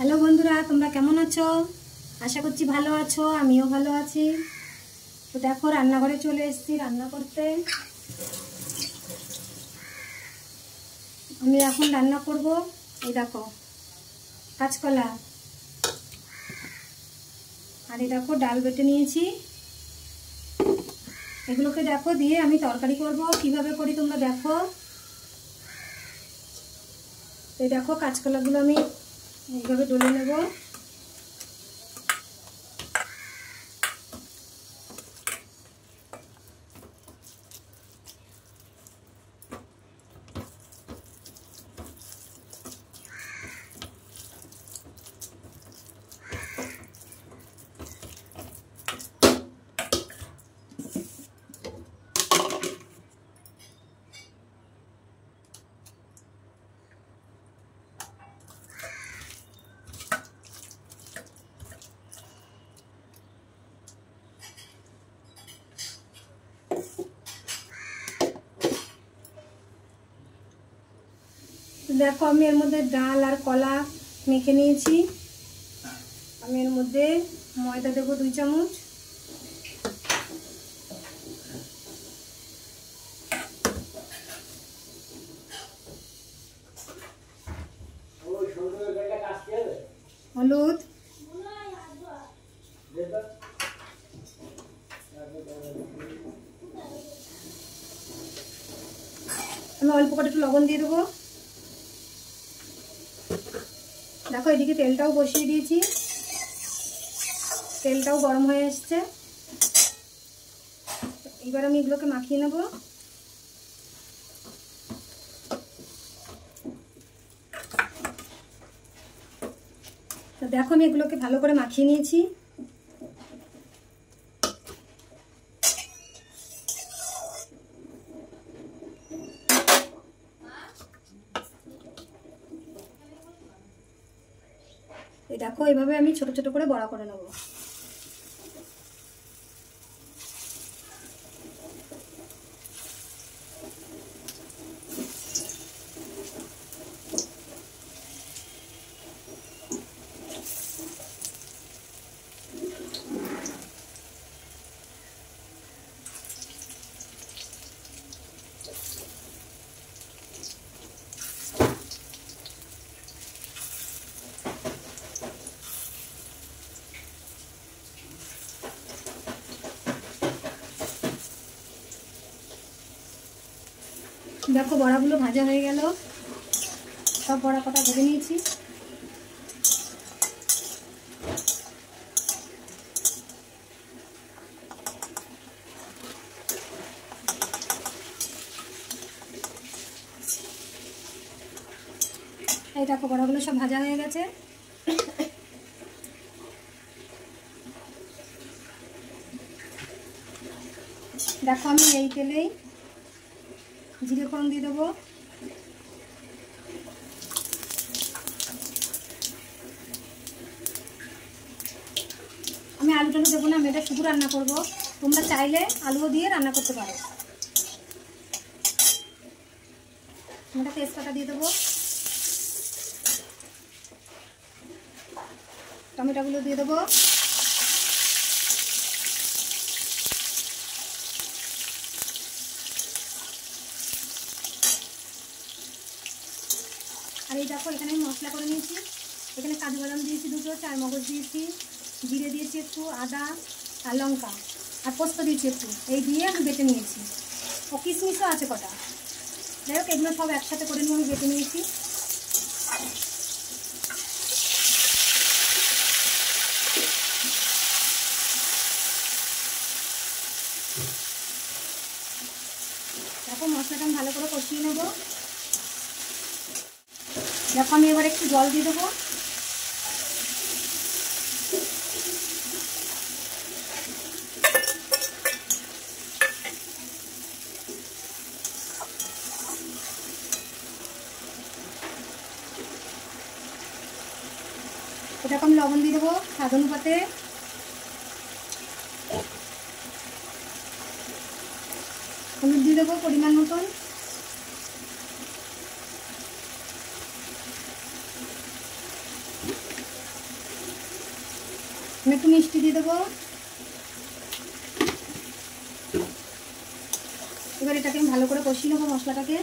Hello বন্ধুরা, তোমরা কেমন আছো? আশা করছি ভালো আছো, আমিও ভালো আছি। তো দেখো রান্নাঘরে চলে এসেছি রান্না করতে। আমি এখন রান্না করব। এই দেখো কাঁচকলা, আর এই দেখো ডাল বেটে নিয়েছি। এগুলোকে দেখো দিয়ে আমি তরকারি করব। কিভাবে করি তোমরা দেখো। এই দেখো কাঁচকলাগুলো আমি এইভাবে ডলে নেব। দেখো আমি এর মধ্যে ডাল আর কলা মেখে নিয়েছি। আমি এর মধ্যে ময়দা দেবো 2 চামচ। হলুদ, আমি অল্প করে একটু লবণ দিয়ে দেবো। দেখো এদিকে তেলটাও বসিয়ে দিয়েছি, তেলটাও গরম হয়ে এসছে। এবার আমি এগুলোকে মাখিয়ে নেব। তো দেখো আমি এগুলোকে ভালো করে মাখিয়ে নিয়েছি। এই দেখো এইভাবে আমি ছোট ছোট করে বড়া করে নেব। দেখো বড়াগুলো ভাজা হয়ে গেল, সব বড়া কটা ভেজে নিয়েছি। এই দেখো বড়াগুলো সব ভাজা হয়ে গেছে। দেখো আমি এই তেলেই জিরে ফোড়ন দিয়ে দেবো। আমি আলু টালু দেবো না, আমি এটা শুধু রান্না করবো। তোমরা চাইলে আলুও দিয়ে রান্না করতে পারো। এটা তেজপাতা দিয়ে দেবো, টমেটোগুলো দিয়ে দেবো, আর এই দেখো এখানে আমি মশলা করে নিয়েছি। এখানে কাজু বাদাম দিয়েছি 2টো, 4 মগজ দিয়েছি, জিরে দিয়েছি একটু, আদা আর লঙ্কা আর পোস্ত দিয়েছি একটু। এই দিয়ে আমি বেটে নিয়েছি। ও কিশমিশও আছে কটা। যাই হোক এগুলো সব একসাথে করে নিয়ে আমি বেটে নিয়েছি। দেখো মশলাটা আমি ভালো করে কষিয়ে নেব। দেখো আমি এবার একটু জল দিয়ে দেবো। এটাকে আমি লবণ দিয়ে দেবো স্বাদ অনুপাতে। হলুদ দিয়ে দেবো পরিমাণ মতন। আমি একটু মিষ্টি দিয়ে দেবো। এবার এটাকে আমি ভালো করে কষিয়ে নেবো মশলাটাকে।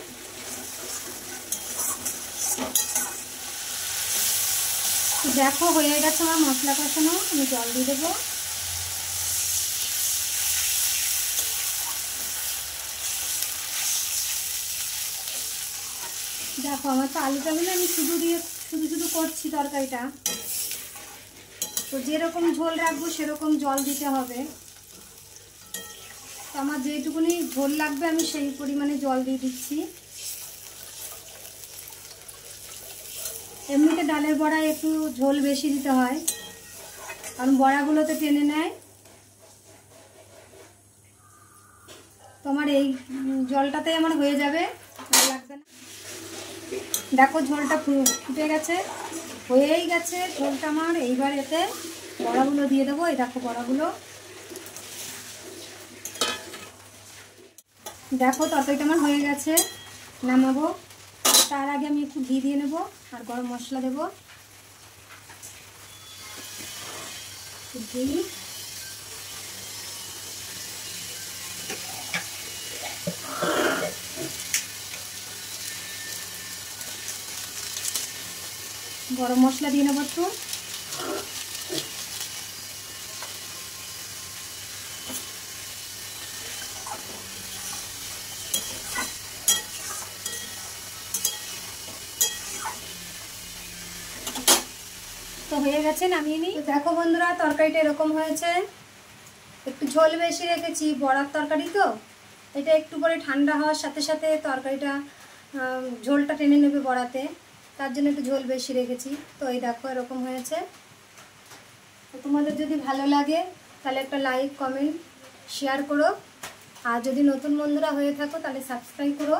দেখো হয়ে গেছে আমার মশলা কষানো, আমি জল দিয়ে দেবো। দেখো আমার তো আলু টালু আমি শুধু শুধু করছি তরকারিটা, তো যেরকম ঝোল রাখবো সেরকম জল দিতে হবে। তো আমার যেটুকুনি ঝোল লাগবে আমি সেই পরিমাণে জল দিয়ে দিচ্ছি। এমনিতে ডালের বড়ায় একটু ঝোল বেশি দিতে হয়, কারণ বড়াগুলোতে টেনে নেয়। তোমার এই জলটাতেই আমার হয়ে যাবে, আর লাগবে না। দেখো ঝোলটা ফুটে গেছে, হয়েই গেছে ঝোলটা আমার। এইবার এতে বড়াগুলো দিয়ে দেবো। এই দেখো বড়াগুলো, দেখো তরকারিটা আমার হয়ে গেছে, নামাবো। তার আগে আমি একটু ঘি দিয়ে নেব আর গরম মশলা দেবো। ঘি, গরম মশলা দিয়ে নেবো একটু। তো হয়ে গেছে, নামিয়ে নিই। দেখো বন্ধুরা তরকারিটা এরকম হয়েছে। একটু ঝোল বেশি রেখেছি, বড়ার তরকারি তো, এটা একটু পরে ঠান্ডা হওয়ার সাথে সাথে তরকারিটা ঝোলটা টেনে নেবে বড়াতে, তার জন্য একটু ঝোল বেশি রেখেছি। তো এই দেখো এরকম হয়েছে। তো তোমাদের যদি ভালো লাগে তাহলে একটা লাইক কমেন্ট শেয়ার করো, আর যদি নতুন বন্ধুরা হয়ে থাকো তাহলে সাবস্ক্রাইব করো।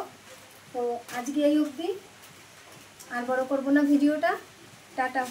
তো আজকে এই অবধি, আর বড় করবো না ভিডিওটা। টাটা।